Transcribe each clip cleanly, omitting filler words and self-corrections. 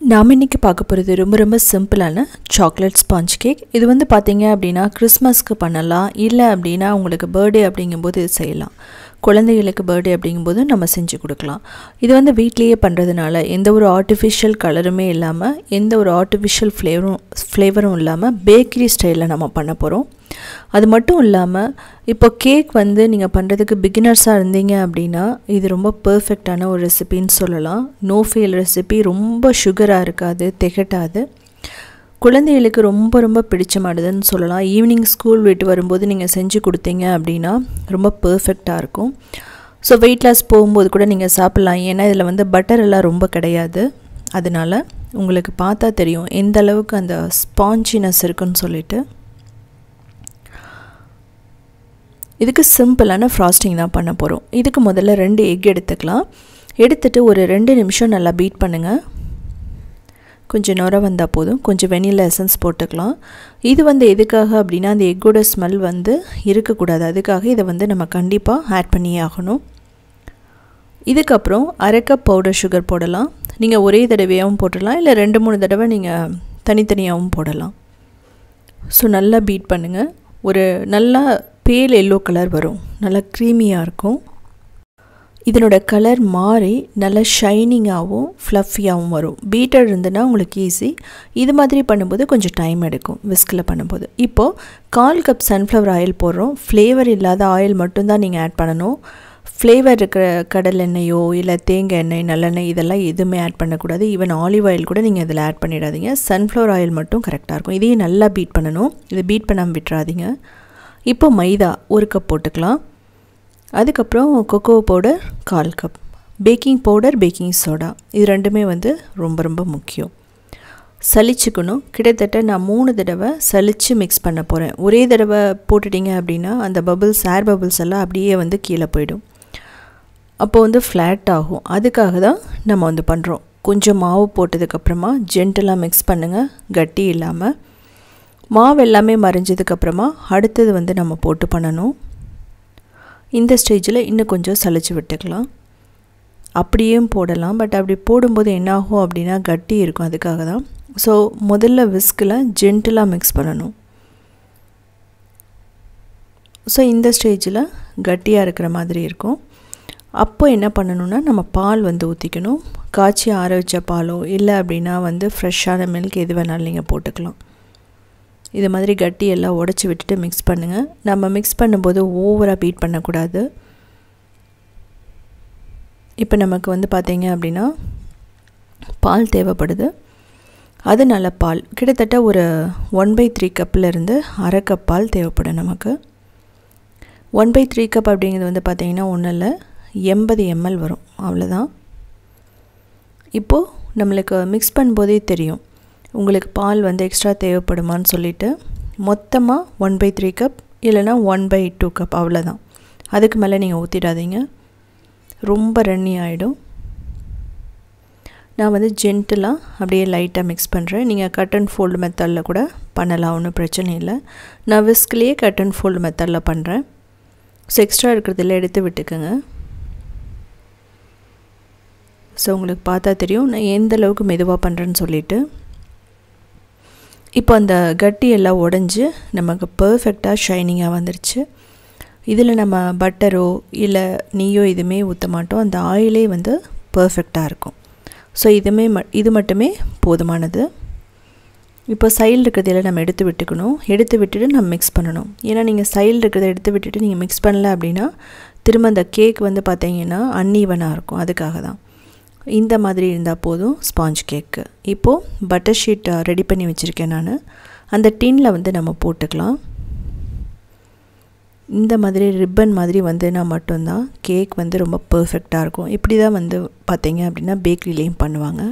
நாம் இன்றைக்கி பார்க்க போகிறது ரொம்ப சிம்பிளான சாக்லேட் ஸ்பாஞ்ச் கேக். இது வந்து பார்த்தீங்க அப்படின்னா கிறிஸ்மஸ்க்கு பண்ணலாம், இல்லை அப்படின்னா உங்களுக்கு பர்த்டே அப்படிங்கும்போது இது செய்யலாம். குழந்தைகளுக்கு பர்த்டே அப்படிங்கும்போது நம்ம செஞ்சு கொடுக்கலாம். இது வந்து வீட்லேயே பண்ணுறதுனால எந்த ஒரு ஆர்டிஃபிஷியல் கலருமே இல்லாமல், எந்த ஒரு ஆர்டிஃபிஷியல் ஃப்ளேவரும் இல்லாமல் பேக்கரி ஸ்டைலில் நம்ம பண்ண போகிறோம். அது மட்டும் இல்லாமல் இப்போ கேக் வந்து நீங்கள் பண்ணுறதுக்கு பிகினர்ஸாக இருந்தீங்க அப்படின்னா இது ரொம்ப பர்ஃபெக்டான ஒரு ரெசிபின்னு சொல்லலாம். நோ ஃபெயில் ரெசிபி, ரொம்ப சுகராக இருக்காது, திகட்டாது, குழந்தைகளுக்கு ரொம்ப பிடிச்சமானதுன்னு சொல்லலாம். ஈவினிங் ஸ்கூல் விட்டு வரும்போது நீங்கள் செஞ்சு கொடுத்தீங்க அப்படின்னா ரொம்ப பர்ஃபெக்டாக இருக்கும். ஸோ வெயிட் லாஸ் போகும்போது கூட நீங்கள் சாப்பிட்லாம். ஏன்னா இதில் வந்து பட்டர் எல்லாம் ரொம்ப கிடையாது. அதனால் உங்களுக்கு பார்த்தா தெரியும் எந்த அளவுக்கு அந்த ஸ்பாஞ்சினஸ் இருக்குன்னு சொல்லிட்டு. இதுக்கு சிம்பிளான ஃப்ராஸ்டிங் தான் பண்ண போகிறோம். இதுக்கு முதல்ல 2 எக் எடுத்துக்கலாம். எடுத்துகிட்டு ஒரு 2 நிமிஷம் நல்லா பீட் பண்ணுங்கள். கொஞ்சம் நுர வந்தால் போதும். கொஞ்சம் வெனிலா எசன்ஸ் போட்டுக்கலாம். இது வந்து எதுக்காக அப்படின்னா அந்த எக்கோட ஸ்மெல் வந்து இருக்கக்கூடாது. அதுக்காக இதை வந்து நம்ம கண்டிப்பாக ஆட் பண்ணியே ஆகணும். இதுக்கப்புறம் 1/2 கப் பவுடர் சுகர் போடலாம். நீங்கள் ஒரே தடவையாகவும் போட்டுடலாம், இல்லை 2-3 தடவை நீங்கள் தனித்தனியாகவும் போடலாம். ஸோ நல்லா பீட் பண்ணுங்கள். ஒரு நல்லா பேல் எல்லோ கலர் வரும், நல்லா க்ரீமியாக இருக்கும். இதனோட கலர் மாறி நல்லா ஷைனிங்காகவும் ஃப்ளஃபியாகவும் வரும். பீட்டர் இருந்துன்னா உங்களுக்கு ஈஸி. இது மாதிரி பண்ணும்போது கொஞ்சம் டைம் எடுக்கும் விஸ்கில் பண்ணும்போது. இப்போது 1/4 கப் சன்ஃப்ளவர் ஆயில் போடுறோம். ஃப்ளேவர் இல்லாத ஆயில் மட்டும்தான் நீங்கள் ஆட் பண்ணணும். ஃப்ளேவர் இருக்கிற கடல் எண்ணெயோ இல்லை தேங்காய் எண்ணெய், நல்லெண்ணெய் இதெல்லாம் எதுவுமே ஆட் பண்ணக்கூடாது. ஈவன் ஆலிவ் ஆயில் கூட நீங்கள் இதில் ஆட் பண்ணிடாதீங்க. சன்ஃப்ளவர் ஆயில் மட்டும் கரெக்டாக இருக்கும். இதையும் நல்லா பீட் பண்ணணும். இதை பீட் பண்ணாமல் விட்டுறாதீங்க. இப்போ மைதா 1 கப் போட்டுக்கலாம். அதுக்கப்புறம் cocoa powder 1/4 cup, baking powder, baking soda, இது ரெண்டுமே வந்து ரொம்ப முக்கியம். சலிச்சுக்கணும். கிட்டத்தட்ட நான் 3 தடவை சலித்து மிக்ஸ் பண்ண போகிறேன். ஒரே தடவை போட்டுட்டிங்க அப்படின்னா அந்த பபிள்ஸ், ஏர் பபிள்ஸ் எல்லாம் அப்படியே வந்து கீழே போயிடும். அப்போ வந்து ஃப்ளாட் ஆகும். அதுக்காக தான் நம்ம வந்து பண்ணுறோம். கொஞ்சம் மாவு போட்டதுக்கப்புறமா ஜென்டலாக மிக்ஸ் பண்ணுங்கள், கட்டி இல்லாமல். மாவு எல்லாமே மறைஞ்சதுக்கப்புறமா அடுத்தது வந்து நம்ம போட்டு பண்ணணும். இந்த ஸ்டேஜில் இன்னும் கொஞ்சம் சலிச்சு விட்டுக்கலாம். அப்படியும் போடலாம், பட் அப்படி போடும்போது என்னாகும் அப்படின்னா கட்டி இருக்கும். அதுக்காக தான். ஸோ முதல்ல விஸ்கில் ஜென்டலாக மிக்ஸ் பண்ணணும். ஸோ இந்த ஸ்டேஜில் கட்டியாக இருக்கிற மாதிரி இருக்கும். அப்போ என்ன பண்ணணுன்னா நம்ம பால் வந்து ஊற்றிக்கணும். காய்ச்சி ஆற வச்ச பாலோ இல்லை அப்படின்னா வந்து ஃப்ரெஷ்ஷான மில்க் எது வேணாலும் நீங்கள் போட்டுக்கலாம். இது மாதிரி கட்டி எல்லாம் உடச்சி விட்டுட்டு மிக்ஸ் பண்ணுங்கள். நம்ம மிக்ஸ் பண்ணும்போது ஓவராக பீட் பண்ணக்கூடாது. இப்போ நமக்கு வந்து பார்த்தீங்க அப்படின்னா பால் தேவைப்படுது. அதனால பால் கிட்டத்தட்ட ஒரு 1/3 கப்பிலேருந்து 1/2 கப் பால் தேவைப்படும் நமக்கு. 1/3 கப் அப்படிங்கிறது வந்து பார்த்திங்கன்னா ஒன்றும் இல்லை, 80 ml வரும், அவ்வளோதான். இப்போது நம்மளுக்கு மிக்ஸ் பண்ணும்போதே தெரியும் உங்களுக்கு பால் வந்து எக்ஸ்ட்ரா தேவைப்படுமான்னு சொல்லிவிட்டு. மொத்தமாக 1/3 கப் இல்லைனா 1/2 கப் அவ்வளோதான். அதுக்கு மேலே நீங்கள் ஊற்றிடாதீங்க, ரொம்ப ரன்னி ஆகிடும். நான் வந்து ஜென்டலாக அப்படியே லைட்டாக மிக்ஸ் பண்ணுறேன். நீங்கள் கட் அண்ட் ஃபோல்டு மெத்தடில் கூட பண்ணலாம், ஒன்றும் பிரச்சனை இல்லை. நான் விஸ்க்லேயே கட் அண்ட் ஃபோல்டு மெத்தடில் பண்ணுறேன். ஸோ எக்ஸ்ட்ரா இருக்கிறதில் எடுத்து விட்டுக்குங்க. ஸோ உங்களுக்கு பார்த்தா தெரியும் நான் எந்த அளவுக்கு மெதுவாக பண்ணுறேன்னு சொல்லிவிட்டு. இப்போ அந்த கட்டி எல்லாம் உடஞ்சி நமக்கு பர்ஃபெக்டாக ஷைனிங்காக வந்துருச்சு. இதில் நம்ம பட்டரோ இல்லை நெய்யோ எதுவுமே ஊற்ற மாட்டோம். அந்த ஆயிலே வந்து பர்ஃபெக்டாக இருக்கும். ஸோ இது மட்டுமே போதுமானது. இப்போ சைடில் இருக்கிறதெல்லாம் நம்ம எடுத்து விட்டுக்கணும். எடுத்து விட்டுட்டு நம்ம மிக்ஸ் பண்ணணும். ஏன்னா நீங்கள் சைடில் இருக்கிறத எடுத்து விட்டுட்டு நீங்கள் மிக்ஸ் பண்ணல அப்படின்னா திரும்ப அந்த கேக் வந்து பார்த்தீங்கன்னா அன்ஈவனாக இருக்கும். அதுக்காக தான். இந்த மாதிரி இருந்தால் போதும் ஸ்பாஞ்ச் கேக்கு. இப்போது பட்டர் ஷீட் ரெடி பண்ணி வச்சுருக்கேன் நான். அந்த டின்னில் வந்து நம்ம போட்டுக்கலாம். இந்த மாதிரி ரிப்பன் மாதிரி வந்துன்னா மட்டும்தான் கேக் வந்து ரொம்ப பர்ஃபெக்டாக இருக்கும். இப்படி தான் வந்து பார்த்தீங்க அப்படின்னா பேக்கரிலேயும் பண்ணுவாங்க.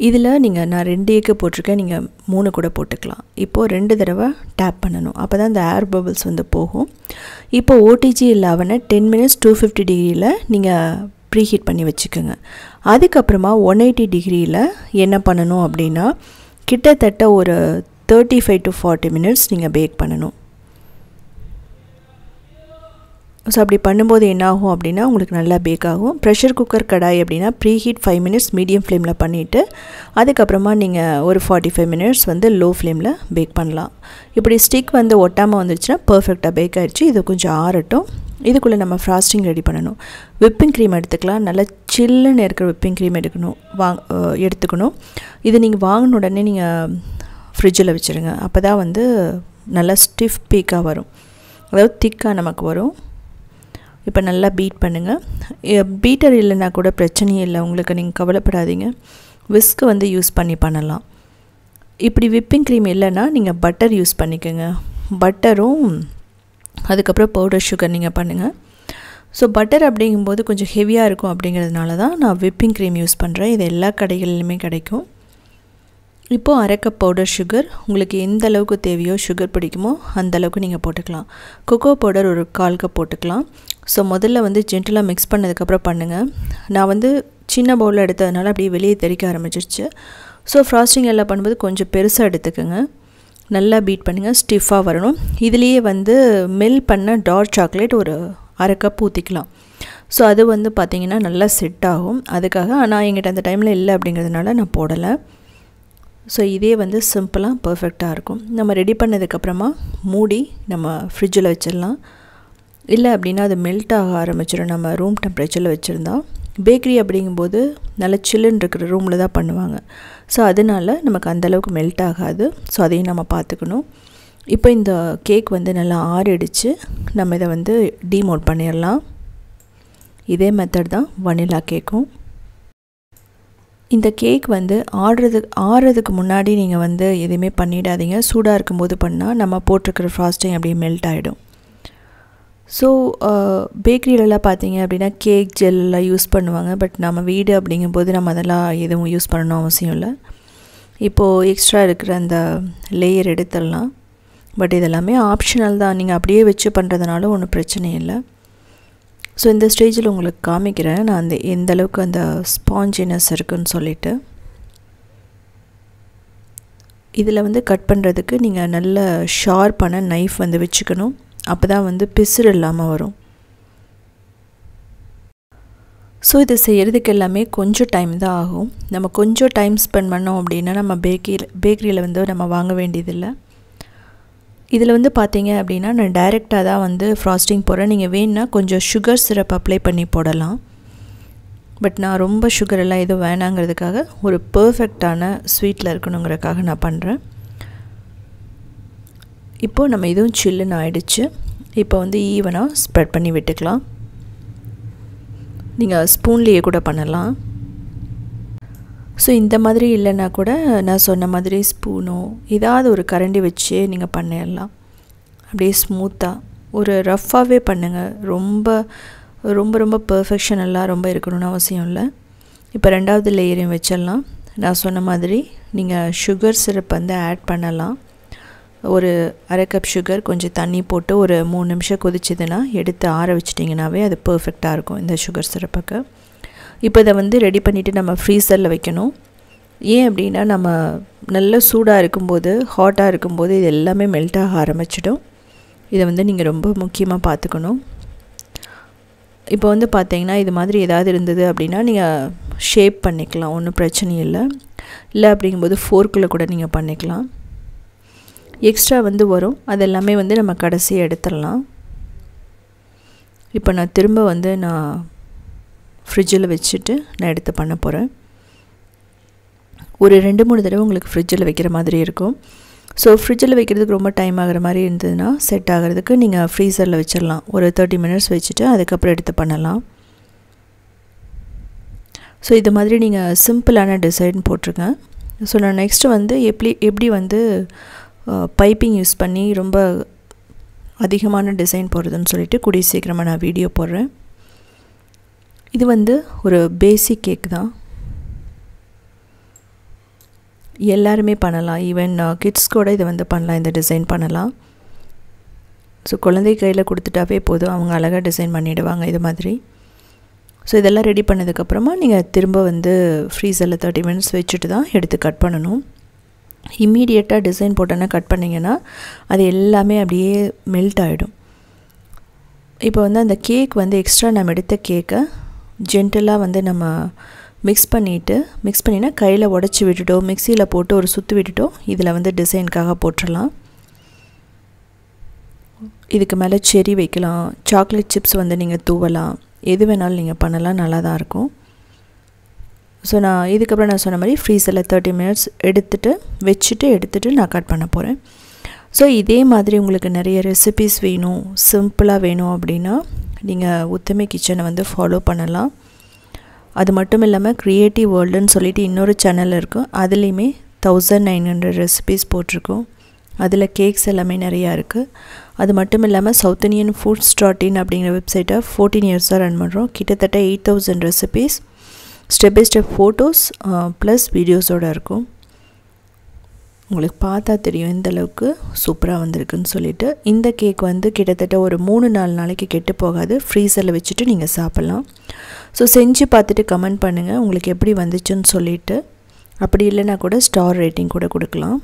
இதில் நான் 2 எக்கு போட்டிருக்கேன், நீங்கள் 3 கூட போட்டுக்கலாம். இப்போது 2 தடவை டேப் பண்ணணும். அப்போ தான் இந்த ஏர் பபிள்ஸ் வந்து போகும். இப்போ ஓடிஜி இல்லாமல் 10 minutes 250 டிகிரியில் நீங்கள் ப்ரீஹீட் பண்ணி வச்சுக்கோங்க. அதுக்கப்புறமா 180 டிகிரியில் என்ன பண்ணணும் அப்படின்னா கிட்டத்தட்ட ஒரு 35 to 40 minutes நீங்கள் பேக் பண்ணணும். ஸோ அப்படி பண்ணும்போது என்ன ஆகும் அப்படின்னா உங்களுக்கு நல்லா பேக் ஆகும். ப்ரெஷர் குக்கர் கடாய் அப்படின்னா ப்ரீ ஹீட் 5 மினிட்ஸ் மீடியம் ஃப்ளேமில் பண்ணிவிட்டு அதுக்கப்புறமா நீங்கள் ஒரு 45 மினிட்ஸ் வந்து லோ ஃப்ளேமில் பேக் பண்ணலாம். இப்படி ஸ்டிக் வந்து ஒட்டாமல் வந்துடுச்சுன்னா பர்ஃபெக்டாக பேக் ஆகிடுச்சு. இது கொஞ்சம் ஆறட்டும். இதுக்குள்ளே நம்ம ஃப்ராஸ்டிங் ரெடி பண்ணணும். விப்பிங் க்ரீம் எடுத்துக்கலாம். நல்லா சில்லுன்னு இருக்கிற விப்பிங் க்ரீம் எடுத்துக்கணும். இது நீங்கள் வாங்கின உடனே நீங்கள் ஃப்ரிட்ஜில் வச்சுருங்க. அப்போ தான் வந்து நல்லா ஸ்டிஃப் பீக்காக வரும், அதாவது திக்காக நமக்கு வரும். இப்போ நல்லா பீட் பண்ணுங்கள். பீட்டர் இல்லைன்னா கூட பிரச்சனையே இல்லை உங்களுக்கு, நீங்கள் கவலைப்படாதீங்க. விஸ்க்கு வந்து யூஸ் பண்ணலாம். இப்படி விப்பிங் க்ரீம் இல்லைன்னா நீங்கள் பட்டர் யூஸ் பண்ணிக்கோங்க. பட்டரும் அதுக்கப்புறம் பவுடர் சுகர் நீங்கள் பண்ணுங்கள். ஸோ பட்டர் அப்படிங்கும்போது கொஞ்சம் ஹெவியாக இருக்கும் அப்படிங்கிறதுனால தான் நான் விப்பிங் க்ரீம் யூஸ் பண்ணுறேன். இது எல்லா கடைகளிலுமே கிடைக்கும். இப்போது அரை கப் பவுடர் சுகர், உங்களுக்கு எந்த அளவுக்கு தேவையோ சுகர் பிடிக்குமோ அந்த அளவுக்கு நீங்கள் போட்டுக்கலாம். கொக்கோ பவுடர் ஒரு 1/4 கப் போட்டுக்கலாம். ஸோ முதல்ல வந்து ஜென்டலாக மிக்ஸ் பண்ணதுக்கப்புறம் பண்ணுங்கள். நான் வந்து சின்ன பவுலில் எடுத்ததுனால அப்படியே வெளியே தெறிக்க ஆரம்பிச்சிருச்சு. ஸோ ஃப்ராஸ்டிங் எல்லாம் பண்ணும்போது கொஞ்சம் பெருசாக எடுத்துக்கோங்க. நல்லா பீட் பண்ணுங்கள், ஸ்டிஃபாக வரணும். இதுலேயே வந்து மெல்ட் பண்ண டார்க் சாக்லேட் ஒரு அரை கப் ஊற்றிக்கலாம். ஸோ அது வந்து பார்த்திங்கன்னா நல்லா செட் ஆகும். அதுக்காக ஆனால் எங்கிட்ட அந்த டைமில் இல்லை அப்படிங்கிறதுனால நான் போடலை. ஸோ இதே வந்து சிம்பிளாக பர்ஃபெக்டாக இருக்கும். நம்ம ரெடி பண்ணதுக்கப்புறமா மூடி நம்ம ஃப்ரிட்ஜில் வச்சிடலாம். இல்லை அப்படின்னா அது மெல்ட் ஆக ஆரம்பிச்சிடும் நம்ம ரூம் டெம்பரேச்சரில் வச்சுருந்தா. பேக்கரி அப்படிங்கும்போது நல்லா சில்லுன்னு இருக்கிற ரூமில் தான் பண்ணுவாங்க. ஸோ அதனால் நமக்கு அந்தளவுக்கு மெல்ட் ஆகாது. ஸோ அதையும் நம்ம பார்த்துக்கணும். இப்போ இந்த கேக் வந்து நல்லா ஆறிடுச்சு. நம்ம இதை வந்து டீமோல்ட் பண்ணிடலாம். இதே மெத்தட் தான் வனிலா கேக்கும். இந்த கேக் வந்து ஆறுறதுக்கு முன்னாடி நீங்கள் வந்து எதுவுமே பண்ணிடாதீங்க. சூடாக இருக்கும்போது பண்ணால் நம்ம போட்டிருக்கிற ஃப்ராஸ்டிங் அப்படியே மெல்ட் ஆகிடும். ஸோ பேக்கரியிலலாம் பார்த்தீங்க அப்படின்னா கேக் ஜெல்லாம் யூஸ் பண்ணுவாங்க. பட் நம்ம வீடு அப்படிங்கும்போது நம்ம அதெல்லாம் எதுவும் யூஸ் பண்ணணும் அவசியம் இல்லை. இப்போது எக்ஸ்ட்ரா இருக்கிற அந்த லேயர் எடுத்துடலாம். பட் இதெல்லாமே ஆப்ஷனல் தான். நீங்கள் அப்படியே வச்சு பண்ணுறதுனால ஒன்றும் பிரச்சனை இல்லை. ஸோ இந்த ஸ்டேஜில் உங்களுக்கு காமிக்கிறேன் நான் எந்த அளவுக்கு அந்த ஸ்பாஞ்சினஸ் இருக்குன்னு சொல்லிவிட்டு. இதில் வந்து கட் பண்ணுறதுக்கு நீங்கள் நல்ல ஷார்ப்பான நைஃப் வந்து வச்சுக்கணும். அப்போ தான் வந்து பிசுறு இல்லாமல் வரும். ஸோ இது செய்கிறதுக்கு எல்லாமே கொஞ்சம் டைம் தான் ஆகும். நம்ம கொஞ்சம் டைம் ஸ்பெண்ட் பண்ணோம் அப்படின்னா நம்ம பேக்கரியில் வந்து நம்ம வாங்க வேண்டியதில்லை. இதில் வந்து பார்த்தீங்க அப்படின்னா நான் டைரெக்டாக தான் வந்து ஃப்ராஸ்டிங் போடுறேன். நீங்கள் வேணுன்னா கொஞ்சம் சுகர் சிரப் அப்ளை பண்ணி போடலாம். பட் நான் ரொம்ப சுகரெல்லாம் எதுவும் வேணாங்கிறதுக்காக ஒரு பர்ஃபெக்டான ஸ்வீட்டில் இருக்கணுங்கிறதுக்காக நான் பண்ணுறேன். இப்போது நம்ம இதுவும் சில்லுன்னு ஆகிடுச்சு. இப்போ வந்து ஈவனாக ஸ்ப்ரெட் பண்ணி விட்டுக்கலாம். நீங்கள் ஸ்பூன்லேயே கூட பண்ணலாம். ஸோ இந்த மாதிரி இல்லைன்னா கூட நான் சொன்ன மாதிரி ஸ்பூனோ ஏதாவது ஒரு கரண்டி வச்சு நீங்கள் பண்ணிடலாம். அப்படியே ஸ்மூத்தாக ஒரு ரஃப்பாகவே பண்ணுங்கள். ரொம்ப ரொம்ப ரொம்ப பர்ஃபெக்ஷனெல்லாம் ரொம்ப இருக்கணும்னு அவசியம் இல்லை. இப்போ ரெண்டாவது லேயரையும் வச்சிடலாம். நான் சொன்ன மாதிரி நீங்கள் சுகர் சிரப் வந்து ஆட் பண்ணலாம். ஒரு அரை கப் சுகர் கொஞ்சம் தண்ணி போட்டு ஒரு 3 நிமிஷம் கொதிச்சதுன்னா எடுத்து ஆற வச்சிட்டிங்கனாவே அது பர்ஃபெக்டாக இருக்கும் இந்த சுகர் சிரப்புக்கு. இப்போ இதை வந்து ரெடி பண்ணிவிட்டு நம்ம ஃப்ரீசரில் வைக்கணும். ஏன் அப்படின்னா நம்ம நல்ல சூடாக இருக்கும்போது ஹாட்டாக இருக்கும்போது இது எல்லாமே மெல்ட் ஆக ஆரம்பிச்சிடும். இதை வந்து நீங்கள் ரொம்ப முக்கியமாக பார்த்துக்கணும். இப்போ வந்து பார்த்தீங்கன்னா இது மாதிரி ஏதாவது இருந்தது அப்படின்னா நீங்கள் ஷேப் பண்ணிக்கலாம், ஒன்றும் பிரச்சனை இல்லை. இல்லை அப்படிங்கும்போது ஃபோர்க்கில் கூட நீங்கள் பண்ணிக்கலாம். எக்ஸ்ட்ரா வந்து வரும், அதெல்லாமே வந்து நம்ம கடைசியாக எடுத்துடலாம். இப்போ நான் திரும்ப வந்து நான் ஃப்ரிட்ஜில் வச்சுட்டு நான் எடுத்து பண்ண போகிறேன். ஒரு 2-3 தடவை உங்களுக்கு ஃப்ரிட்ஜில் வைக்கிற மாதிரி இருக்கும். ஸோ ஃப்ரிட்ஜில் வைக்கிறதுக்கு ரொம்ப டைம் ஆகிற மாதிரி இருந்ததுன்னா செட் ஆகிறதுக்கு நீங்கள் ஃப்ரீசரில் வச்சிடலாம். ஒரு 30 மினிட்ஸ் வச்சுட்டு அதுக்கப்புறம் எடுத்து பண்ணலாம். ஸோ இது மாதிரி நீங்கள் சிம்பிளான டிசைன் போட்டிருக்கேன். ஸோ நான் நெக்ஸ்ட்டு வந்து எப்படி வந்து பைப்பிங் யூஸ் பண்ணி ரொம்ப அதிகமான டிசைன் போடுறதுன்னு சொல்லிட்டு கூடிய சீக்கிரமாக நான் வீடியோ போடுறேன். இது வந்து ஒரு பேசிக் கேக் தான், எல்லாருமே பண்ணலாம். ஈவன் கிட்ஸ் கூட இதை வந்து பண்ணலாம், இந்த டிசைன் பண்ணலாம். ஸோ குழந்தை கையில் கொடுத்துட்டாவே போதும், அவங்க அழகாக டிசைன் பண்ணிவிடுவாங்க இது மாதிரி. ஸோ இதெல்லாம் ரெடி பண்ணதுக்கப்புறமா நீங்கள் திரும்ப வந்து ஃப்ரீசரில் 30 மினிட்ஸ் வச்சுட்டு தான் எடுத்து கட் பண்ணணும். இம்மீடியட்டாக டிசைன் போட்டோன்னா கட் பண்ணிங்கன்னா அது எல்லாமே அப்படியே மெல்ட் ஆகிடும். இப்போ வந்து அந்த கேக் வந்து எக்ஸ்ட்ரா நம்ம எடுத்த கேக்கை ஜென்டலாக வந்து நம்ம மிக்ஸ் பண்ணினா கையில் உடச்சி விட்டுட்டோ மிக்சியில் போட்டு ஒரு சுற்று விட்டுட்டோ இதில் வந்து டிசைனுக்காக போட்டுடலாம். இதுக்கு மேலே செரி வைக்கலாம், சாக்லேட் சிப்ஸ் வந்து நீங்கள் தூவலாம், எது வேணாலும் நீங்கள் பண்ணலாம், நல்லா தான் இருக்கும். ஸோ நான் இதுக்கப்புறம் நான் சொன்ன மாதிரி ஃப்ரீசரில் 30 மினிட்ஸ் எடுத்துகிட்டு நான் கட் பண்ண போகிறேன். ஸோ இதே மாதிரி உங்களுக்கு நிறைய ரெசிபீஸ் வேணும், சிம்பிளாக வேணும் அப்படின்னா நீங்கள் உத்தமி கிச்சனை வந்து ஃபாலோ பண்ணலாம். அது மட்டும் இல்லாமல் க்ரியேட்டிவ் வேர்ல்டுன்னு சொல்லிட்டு இன்னொரு சேனல் இருக்கும், அதுலேயுமே 1900 ரெசிபீஸ் போட்டிருக்கோம். அதில் கேக்ஸ் எல்லாமே நிறையா இருக்குது. அது மட்டும் இல்லாமல் சவுத் இண்டியன் foods.in அப்படிங்கிற வெப்சைட்டை 14 இயர்ஸாக ரன் பண்ணுறோம். கிட்டத்தட்ட 8000 recipes step by step photos plus வீடியோஸோடு இருக்கும். உங்களுக்கு பார்த்தா தெரியும் எந்த அளவுக்கு சூப்பராக வந்திருக்குன்னு சொல்லிட்டு. இந்த கேக் வந்து கிட்டத்தட்ட ஒரு 3-4 நாளைக்கு கெட்டு போகாது, ஃப்ரீசரில் வச்சுட்டு நீங்கள் சாப்பிட்லாம். ஸோ செஞ்சு பார்த்துட்டு கமெண்ட் பண்ணுங்கள் உங்களுக்கு எப்படி வந்துச்சுன்னு சொல்லிவிட்டு. அப்படி இல்லைனா கூட ஸ்டார் ரேட்டிங் கூட கொடுக்கலாம்.